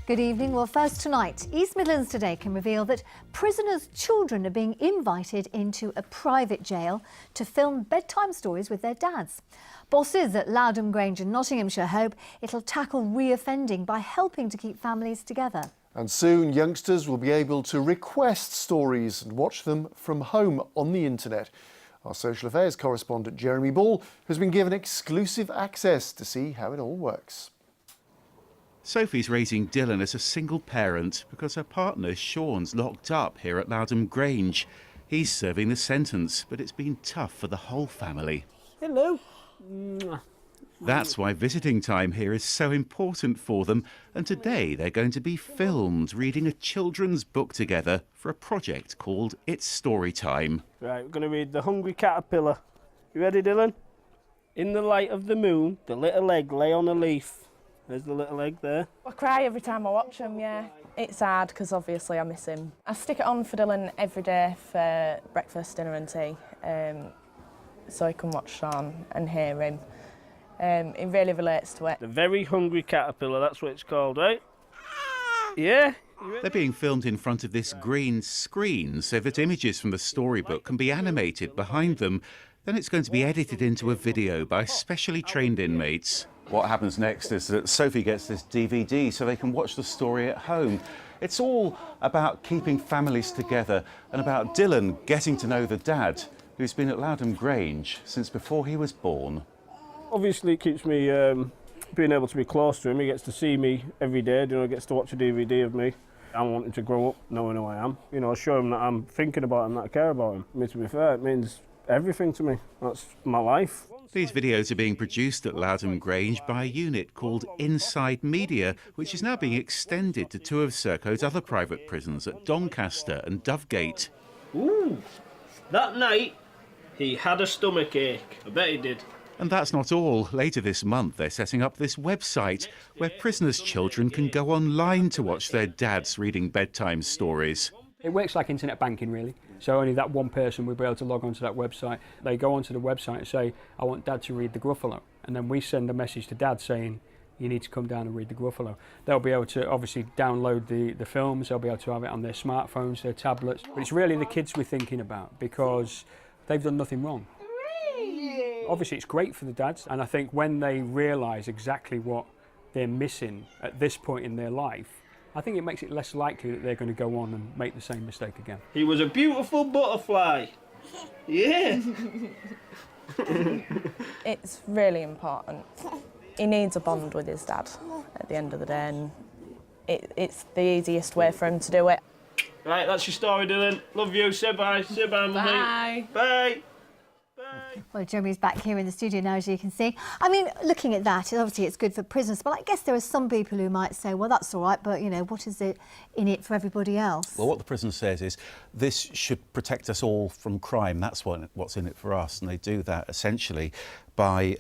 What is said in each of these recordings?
Good evening. Well, first tonight, East Midlands Today can reveal that prisoners' children are being invited into a private jail to film bedtime stories with their dads. Bosses at Lowdham Grange in Nottinghamshire hope it'll tackle reoffending by helping to keep families together. And soon, youngsters will be able to request stories and watch them from home on the internet. Our social affairs correspondent Jeremy Ball has been given exclusive access to see how it all works. Sophie's raising Dylan as a single parent because her partner Sean's locked up here at Lowdham Grange. He's serving the sentence, but it's been tough for the whole family. Hello. That's why visiting time here is so important for them, and today they're going to be filmed reading a children's book together for a project called It's Storytime. Right, we're going to read The Hungry Caterpillar. You ready, Dylan? In the light of the moon, the little egg lay on a leaf. There's the little egg there. I cry every time I watch him, yeah. It's hard because obviously I miss him. I stick it on for Dylan every day for breakfast, dinner and tea, so he can watch Sean and hear him. He really relates to it. The Very Hungry Caterpillar, that's what it's called, right? Yeah? They're being filmed in front of this green screen so that images from the storybook can be animated behind them. Then it's going to be edited into a video by specially trained inmates. What happens next is that Sophie gets this DVD so they can watch the story at home. It's all about keeping families together and about Dylan getting to know the dad, who's been at Lowdham Grange since before he was born. Obviously it keeps me being able to be close to him. He gets to see me every day, he gets to watch a DVD of me. I want him to grow up knowing who I am. Show him that I'm thinking about him, that I care about him. I mean, to be fair, it means everything to me. That's my life. These videos are being produced at Lowdham Grange by a unit called Inside Media, which is now being extended to two of Serco's other private prisons at Doncaster and Dovegate. Ooh, that night he had a stomach ache. I bet he did. And that's not all. Later this month, they're setting up this website where prisoners' children can go online to watch their dads reading bedtime stories. It works like internet banking, really. So only that one person will be able to log onto that website. They go onto the website and say, I want Dad to read The Gruffalo. And then we send a message to Dad saying, you need to come down and read The Gruffalo. They'll be able to obviously download the films, they'll be able to have it on their smartphones, their tablets. But it's really the kids we're thinking about because they've done nothing wrong. Obviously it's great for the dads, and I think when they realise exactly what they're missing at this point in their life, I think it makes it less likely that they're going to go on and make the same mistake again. He was a beautiful butterfly. Yeah. It's really important. He needs a bond with his dad at the end of the day, and it's the easiest way for him to do it. Right, that's your story, Dylan. Love you. Say bye. Say bye, mummy. Bye. Bye. Well, Jeremy's back here in the studio now, as you can see. I mean, looking at that, obviously it's good for prisoners, but I guess there are some people who might say, well, that's all right, but, what is it in it for everybody else? Well, what the prison says is this should protect us all from crime. That's what's in it for us, and they do that essentially by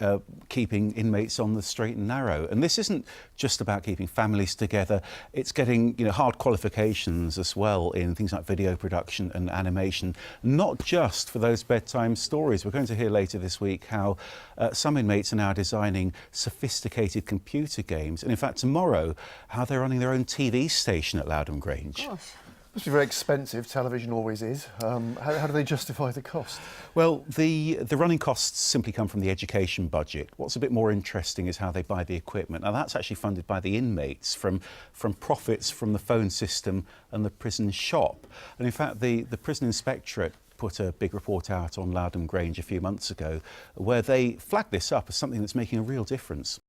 keeping inmates on the straight and narrow. And this isn't just about keeping families together. It's getting hard qualifications as well in things like video production and animation, not just for those bedtime stories. We're going to hear later this week how some inmates are now designing sophisticated computer games, and in fact tomorrow how they're running their own TV station at Lowdham Grange. Gosh. Must be very expensive, television always is. How do they justify the cost? Well, the running costs simply come from the education budget. What's a bit more interesting is how they buy the equipment. Now, that's actually funded by the inmates from profits from the phone system and the prison shop. And in fact, the prison inspectorate put a big report out on Lowdham Grange a few months ago where they flagged this up as something that's making a real difference.